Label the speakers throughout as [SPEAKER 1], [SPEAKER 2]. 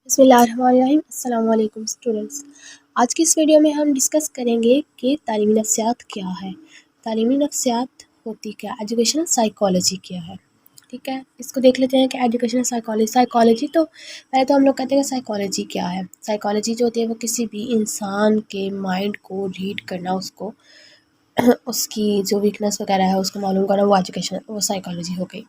[SPEAKER 1] بسم اللہ الرحمن الرحیم۔ السلام علیکم اسٹوڈنٹس۔ آج کی اس ویڈیو میں ہم ڈسکس کریں گے کہ تعلیمی نفسیات کیا ہے، تعلیمی نفسیات ہوتی کیا، ایجوکیشنل سائیکالوجی کیا ہے۔ ٹھیک ہے، اس کو دیکھ لیتے ہیں کہ ایجوکیشنل سائیکالوجی تو پہلے تو ہم لوگ کہتے ہیں کہ سائیکالوجی کیا ہے۔ سائیکالوجی جو ہوتی ہے وہ کسی بھی انسان کے مائنڈ کو ریڈ کرنا، اس کو اس کی جو ویکنس وغیرہ ہے اس کو معلوم کرنا، وہ سائیکالوجی ہو گئی۔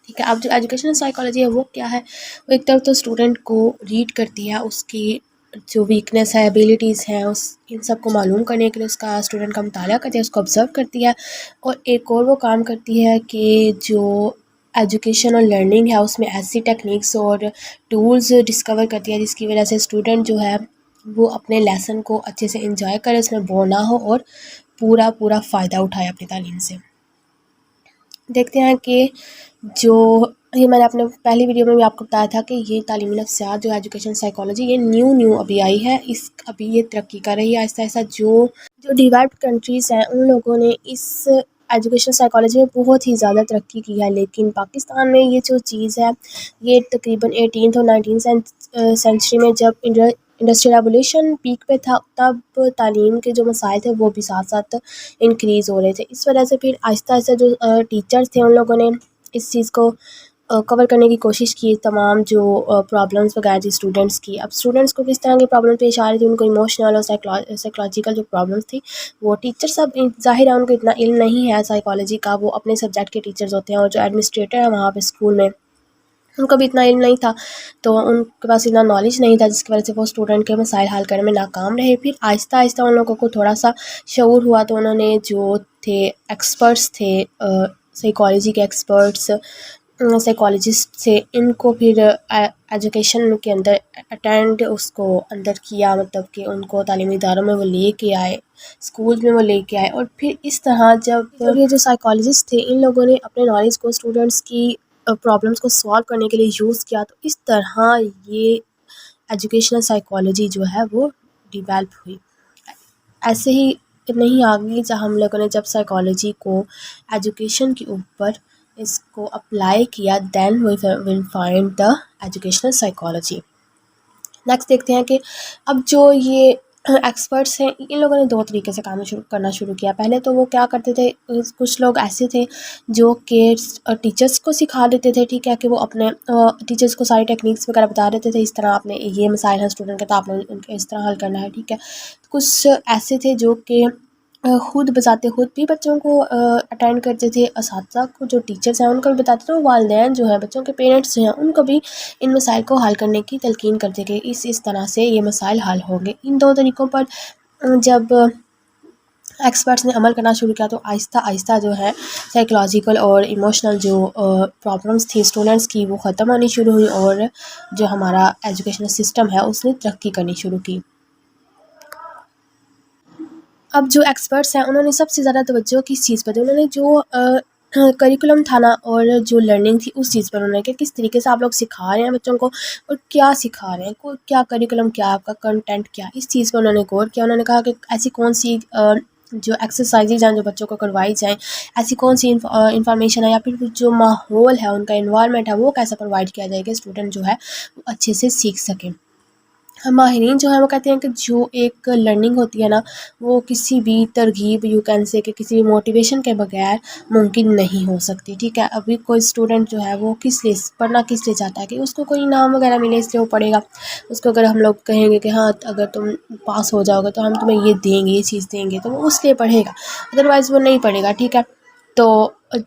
[SPEAKER 1] ٹھیک ہے، اب جو ایجوکیشنل سائیکالوجی ہے وہ کیا ہے، وہ ایک طرف تو اسٹوڈنٹ کو ریڈ کرتی ہے، اس کی جو ویکنیس ہے، ایبیلیٹیز ہیں، ان سب کو معلوم کرنے کے لیے اس کا اسٹوڈنٹ کا مطالعہ کرتی ہے، اس کو آبزرو کرتی ہے۔ اور ایک اور وہ کام کرتی ہے کہ جو ایجوکیشن اور لرننگ ہے اس میں ایسی ٹیکنیکس اور ٹولز ڈسکور کرتی ہے جس کی وجہ سے اسٹوڈنٹ جو ہے وہ اپنے لیسن کو اچھے سے انجوائے کرے، اس میں بور نہ ہو اور پورا فائدہ اٹھائے اپنی تعلیم سے۔ دیکھتے ہیں کہ جو یہ میں نے اپنے پہلی ویڈیو میں بھی آپ کو بتایا تھا کہ یہ تعلیمی نفسیات جو ایجوکیشن سائیکالوجی یہ نیو ابھی آئی ہے، ابھی یہ ترقی کر رہی ہے آہستہ آہستہ۔ جو ڈیولپڈ کنٹریز ہیں ان لوگوں نے اس ایجوکیشن سائیکالوجی میں بہت ہی زیادہ ترقی کی ہے، لیکن پاکستان میں یہ جو چیز ہے یہ تقریباً 18th اور 19th سینچری میں جب انڈسٹریل ریولیوشن پیک پہ تھا تب تعلیم کے جو مسائل تھے وہ بھی ساتھ ساتھ انکریز ہو رہے تھے۔ اس وجہ سے پھر آہستہ آہستہ جو ٹیچرز تھے ان لوگوں نے اس چیز کو کور کرنے کی کوشش کی، تمام جو پرابلمس وغیرہ تھی اسٹوڈنٹس کی۔ اب اسٹوڈنٹس کو کس طرح کی پرابلم پیش آ رہی تھی، ان کو ایموشنل اور سائیکولوجیکل جو پرابلمس تھی وہ ٹیچر سب ظاہر ہے ان کو اتنا علم نہیں ہے سائیکالوجی کا، وہ اپنے سبجیکٹ کے ٹیچرز ہوتے ہیں، اور جو ایڈمنسٹریٹر ہیں وہاں پہ اسکول میں ان کو بھی اتنا علم نہیں تھا، تو ان کے پاس اتنا نالج نہیں تھا، جس کی وجہ سے وہ اسٹوڈنٹ کے مسائل حل کرنے میں ناکام رہے۔ پھر آہستہ آہستہ ان لوگوں کو تھوڑا سا شعور ہوا تو انہوں نے جو تھے ایکسپرٹس تھے سائیکالوجی کے ایکسپرٹس، سائیکالوجسٹ تھے، ان کو پھر ایجوکیشن کے اندر اٹینڈ اس کو اندر کیا، مطلب کہ ان کو تعلیمی اداروں میں وہ لے کے آئے، اسکول میں وہ لے کے آئے، اور پھر اس طرح جب یہ جو سائیکالوجسٹ تھے ان لوگوں نے اپنے نالج کو اسٹوڈنٹس کی پرابلمس کو سالو کرنے کے لیے یوز کیا، تو اس طرح یہ ایجوکیشنل سائیکالوجی جو ہے وہ ڈیولپ ہوئی۔ ایسے ہی نہیں آگے جہاں ہم لوگوں نے جب سائیکالوجی کو ایجوکیشن کے اوپر اس کو اپلائی کیا، then we will find the educational psychology. Next دیکھتے ہیں کہ اب جو یہ ایکسپرٹس ہیں ان لوگوں نے دو طریقے سے کام کرنا شروع کیا۔ پہلے تو وہ کیا کرتے تھے، کچھ لوگ ایسے تھے جو کہ ٹیچرس کو سکھا دیتے تھے، ٹھیک ہے، کہ وہ اپنے ٹیچرس کو ساری ٹیکنیکس وغیرہ بتا دیتے تھے، اس طرح آپ نے یہ مسائل ہیں اسٹوڈنٹ کے تو آپ نے ان کے اس طرح حل کرنا ہے، ٹھیک ہے۔ کچھ ایسے تھے جو کہ خود بذات خود بھی بچوں کو اٹینڈ کرتے تھے، اساتذہ کو جو ٹیچرس ہیں ان کو بھی بتاتے تھے، والدین جو ہیں بچوں کے پیرنٹس جو ہیں ان کو بھی ان مسائل کو حل کرنے کی تلقین کرتے کہ اس طرح سے یہ مسائل حل ہوں گے۔ ان دو طریقوں پر جب ایکسپرٹس نے عمل کرنا شروع کیا تو آہستہ آہستہ جو ہے سائیکولوجیکل اور ایموشنل جو پرابلمس تھی اسٹوڈنٹس کی وہ ختم ہونی شروع ہوئی، اور جو ہمارا ایجوکیشنل سسٹم ہے اس نے ترقی کرنی شروع کی۔ اب جو ایکسپرٹس ہیں انہوں نے سب سے زیادہ توجہ کس چیز پر دی، انہوں نے جو کریکولم تھا نا اور جو لرننگ تھی اس چیز پر انہوں نے کہ کس طریقے سے آپ لوگ سکھا رہے ہیں بچوں کو اور کیا سکھا رہے ہیں، کیا کریکولم کیا آپ کا کنٹینٹ کیا، اس چیز پر انہوں نے غور کیا۔ انہوں نے کہا کہ ایسی کون سی جو ایکسرسائزز ہیں جو بچوں کو کروائی جائیں، ایسی کون سی انفارمیشن ہے یا پھر جو ماحول ہے ان کا انوائرمنٹ ہے وہ کیسا پرووائڈ کیا جائے کہ اسٹوڈنٹ جو ہے وہ اچھے سے سیکھ سکیں۔ ماہرین جو ہیں وہ کہتے ہیں کہ جو ایک لرننگ ہوتی ہے نا وہ کسی بھی ترغیب یو کین سے کہ کسی بھی موٹیویشن کے بغیر ممکن نہیں ہو سکتی، ٹھیک ہے۔ ابھی کوئی اسٹوڈنٹ جو ہے وہ کس لیے پڑھنا کس لیے چاہتا ہے کہ اس کو کوئی انعام وغیرہ ملے اس لیے وہ پڑھے گا۔ اس کو اگر ہم لوگ کہیں گے کہ ہاں اگر تم پاس ہو جاؤ گے تو ہم تمہیں یہ دیں گے، یہ چیز دیں گے، تو وہ اس لیے پڑھے گا، ادروائز وہ نہیں پڑھے گا، ٹھیک ہے۔ تو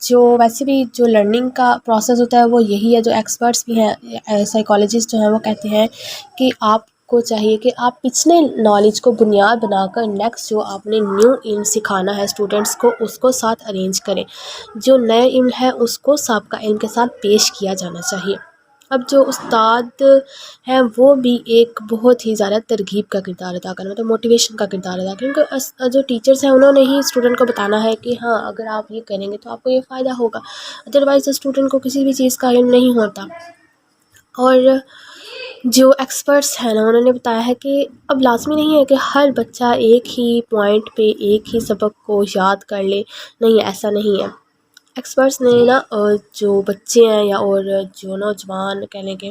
[SPEAKER 1] جو ویسے بھی جو لرننگ کا پروسیس ہوتا ہے وہ یہی ہے۔ جو ایکسپرٹس بھی ہیں سائیکالوجسٹ جو ہیں وہ کہتے ہیں کہ آپ کو چاہیے کہ آپ پچھلے نالج کو بنیاد بنا کر نیکسٹ جو آپ نے نیو علم سکھانا ہے اسٹوڈنٹس کو اس کو ساتھ ارینج کریں، جو نئے علم ہے اس کو سابقہ علم کے ساتھ پیش کیا جانا چاہیے۔ اب جو استاد ہیں وہ بھی ایک بہت ہی زیادہ ترغیب کا کردار ادا کرنا، مطلب موٹیویشن کا کردار ادا کرنا، کیونکہ جو ٹیچرس ہیں انہوں نے ہی اسٹوڈنٹ کو بتانا ہے کہ ہاں اگر آپ یہ کریں گے تو آپ کو یہ فائدہ ہوگا، ادروائز اسٹوڈنٹ کو کسی بھی چیز کا علم نہیں ہوتا۔ اور جو ایکسپرٹس ہیں نا انہوں نے بتایا ہے کہ اب لازمی نہیں ہے کہ ہر بچہ ایک ہی پوائنٹ پہ ایک ہی سبق کو یاد کر لے، نہیں ایسا نہیں ہے۔ ایکسپرٹس نے نا جو بچے ہیں یا اور جو نوجوان کہہ لیں کہ